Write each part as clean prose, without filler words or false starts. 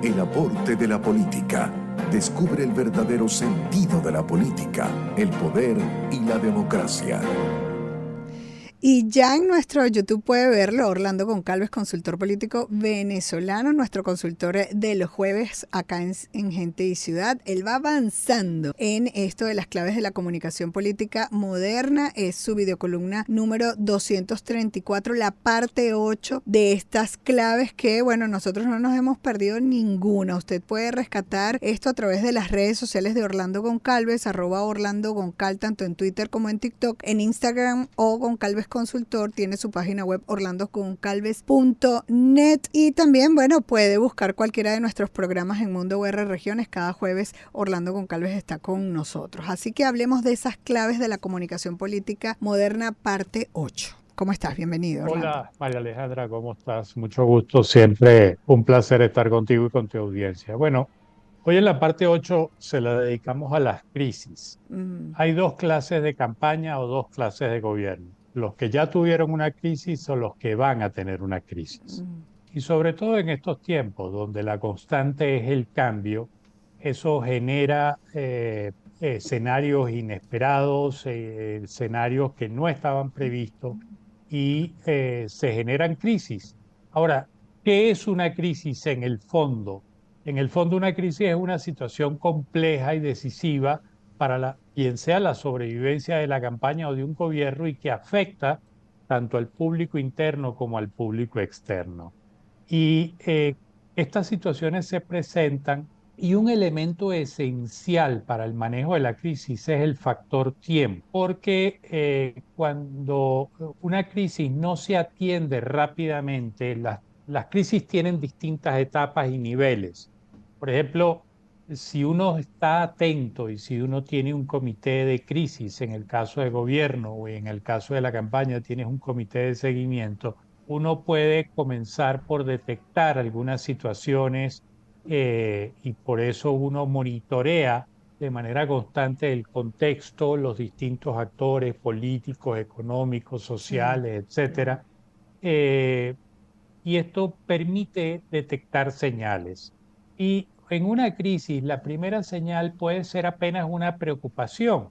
El aporte de la política. Descubre el verdadero sentido de la política, el poder y la democracia. Y ya en nuestro YouTube puede verlo, Orlando Goncalves, consultor político venezolano, nuestro consultor de los jueves acá en Gente y Ciudad. Él va avanzando en esto de las claves de la comunicación política moderna. Es su videocolumna número 234, la parte 8 de estas claves que, bueno, nosotros no nos hemos perdido ninguna. Usted puede rescatar esto a través de las redes sociales de Orlando Goncalves, @OrlandoGoncal, tanto en Twitter como en TikTok, en Instagram o Goncalves Consultor, tiene su página web orlandogoncalves.net y también, bueno, puede buscar cualquiera de nuestros programas en Mundo UR Regiones. Cada jueves Orlando Goncalves está con nosotros. Así que hablemos de esas claves de la comunicación política moderna, parte 8. ¿Cómo estás? Bienvenido, Orlando. Hola, María Alejandra, ¿cómo estás? Mucho gusto, siempre un placer estar contigo y con tu audiencia. Bueno, hoy en la parte 8 se la dedicamos a las crisis. Hay dos clases de campaña o dos clases de gobierno: los que ya tuvieron una crisis o los que van a tener una crisis. Y sobre todo en estos tiempos donde la constante es el cambio, eso genera escenarios inesperados, escenarios que no estaban previstos y se generan crisis. Ahora, ¿qué es una crisis en el fondo? En el fondo, una crisis es una situación compleja y decisiva para quien sea la sobrevivencia de la campaña o de un gobierno y que afecta tanto al público interno como al público externo. Y estas situaciones se presentan y un elemento esencial para el manejo de la crisis es el factor tiempo, porque cuando una crisis no se atiende rápidamente, las crisis tienen distintas etapas y niveles. Por ejemplo, si uno está atento y si uno tiene un comité de crisis, en el caso de gobierno o en el caso de la campaña tienes un comité de seguimiento, uno puede comenzar por detectar algunas situaciones y por eso uno monitorea de manera constante el contexto, los distintos actores políticos, económicos, sociales, etcétera. Eh, y esto permite detectar señales. Y en una crisis, la primera señal puede ser apenas una preocupación,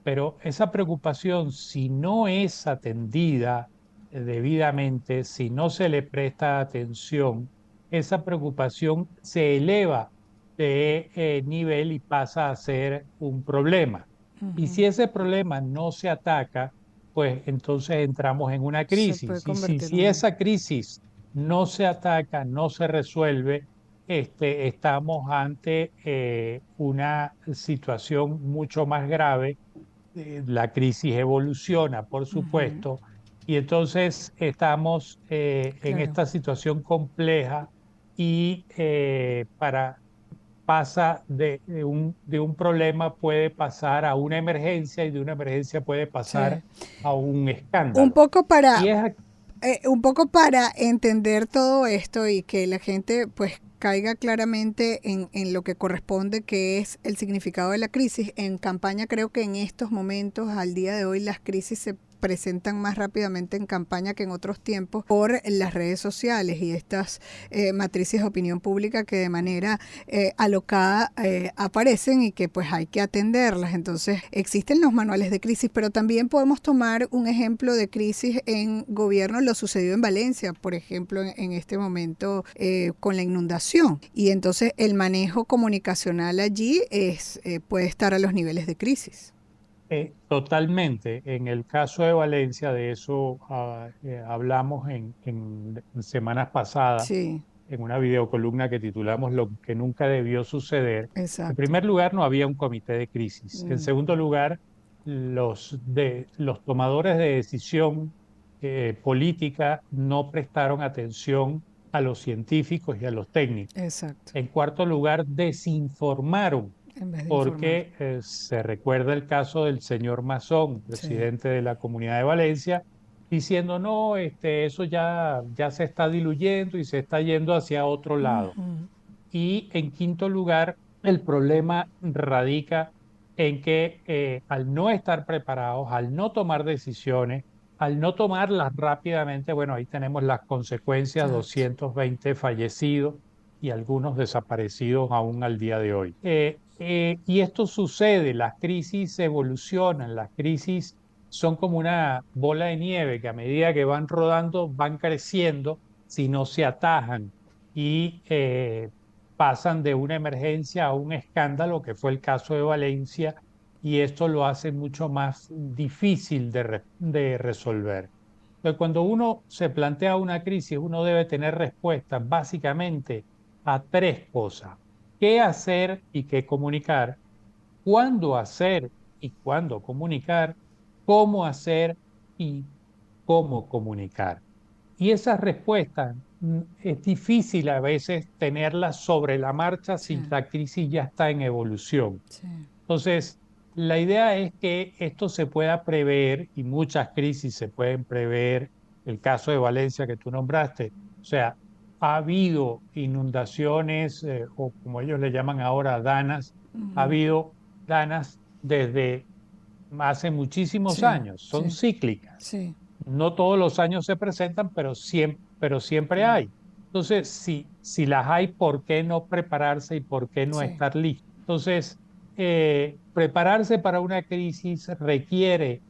pero esa preocupación, si no es atendida debidamente, si no se le presta atención, esa preocupación se eleva de nivel y pasa a ser un problema. Y si ese problema no se ataca, pues entonces entramos en una Se puede crisis. Y si, convertir si en... esa crisis no se ataca, no se resuelve, estamos ante una situación mucho más grave. La crisis evoluciona, por supuesto, y entonces estamos en Claro. esta situación compleja y pasa de un problema, puede pasar a una emergencia y de una emergencia puede pasar Sí. a un Un escándalo. poco Y para es entender todo esto y que la gente pues caiga claramente en lo que corresponde, que es el significado de la crisis. En campaña creo que en estos momentos, al día de hoy, las crisis se presentan más rápidamente en campaña que en otros tiempos por las redes sociales y estas matrices de opinión pública que de manera alocada aparecen y que pues hay que atenderlas. Entonces existen los manuales de crisis, pero también podemos tomar un ejemplo de crisis en gobierno. Lo sucedió en Valencia, por ejemplo, en este momento con la inundación. Y entonces el manejo comunicacional allí puede estar a los niveles de crisis. Totalmente. En el caso de Valencia, de eso hablamos en semanas pasadas Sí, en una videocolumna que titulamos Lo que nunca debió suceder. En exacto. primer lugar, no había un comité de crisis. En segundo lugar, los tomadores de decisión política no prestaron atención a los científicos y a los técnicos. Exacto. En cuarto lugar, desinformaron, En vez de informar. porque se recuerda el caso del señor Mazón, Sí. presidente de la Comunidad de Valencia, diciendo, no, eso ya se está diluyendo y se está yendo hacia otro lado. Y en quinto lugar, el problema radica en que al no estar preparados, al no tomar decisiones, al no tomarlas rápidamente, bueno, ahí tenemos las consecuencias: Exacto. 220 fallecidos, y algunos desaparecidos aún al día de hoy. Y esto sucede, las crisis evolucionan, las crisis son como una bola de nieve que a medida que van rodando van creciendo si no se atajan y pasan de una emergencia a un escándalo, que fue el caso de Valencia, y esto lo hace mucho más difícil de resolver. Entonces, cuando uno se plantea una crisis, uno debe tener respuestas básicamente a tres cosas: qué hacer y qué comunicar, cuándo hacer y cuándo comunicar, cómo hacer y cómo comunicar. Y esas respuestas es difícil a veces tenerlas sobre la marcha Sí, si la crisis ya está en evolución. sí. Entonces, la idea es que esto se pueda prever, y muchas crisis se pueden prever. El caso de Valencia que tú nombraste, o sea, ha habido inundaciones, o como ellos le llaman ahora, danas, ha Ujú. habido danas desde hace muchísimos Sí, años, son sí, cíclicas. sí, No todos los años se presentan, pero siempre claro. hay. Entonces, si las hay, ¿por qué no prepararse y por qué no Sí, estar listo? Entonces, prepararse para una crisis requiere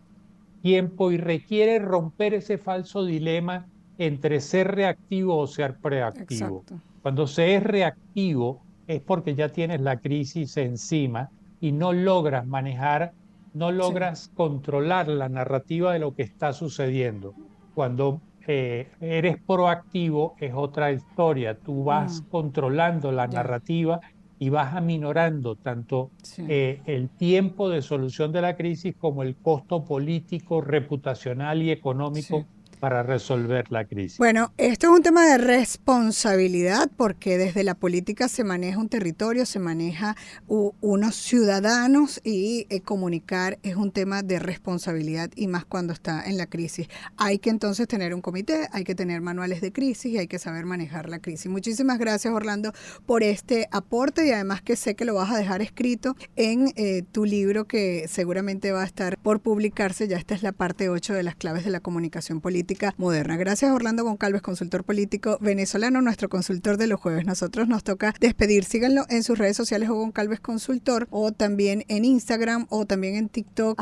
tiempo y requiere romper ese falso dilema entre ser reactivo o ser proactivo. exacto. Cuando se es reactivo es porque ya tienes la crisis encima y no logras manejar, no Sí, logras controlar la narrativa de lo que está sucediendo. Cuando eres proactivo es otra historia. Tú mm, vas controlando la ya, narrativa y vas aminorando tanto sí. el tiempo de solución de la crisis como el costo político, reputacional y Sí. económico para resolver la crisis. Bueno, esto es un tema de responsabilidad porque desde la política se maneja un territorio, se maneja unos ciudadanos y comunicar es un tema de responsabilidad y más cuando está en la crisis. Hay que entonces tener un comité, hay que tener manuales de crisis y hay que saber manejar la crisis. Muchísimas gracias, Orlando, por este aporte y además que sé que lo vas a dejar escrito en tu libro que seguramente va a estar por publicarse. Ya esta es la parte 8 de las claves de la comunicación política moderna. Gracias, Orlando Goncalves, consultor político venezolano, nuestro consultor de los jueves. Nosotros nos toca despedir. Síganlo en sus redes sociales o Goncalves Consultor, o también en Instagram, o también en TikTok,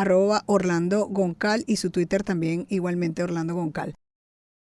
@Orlando Goncal, y su Twitter también igualmente Orlando Goncal.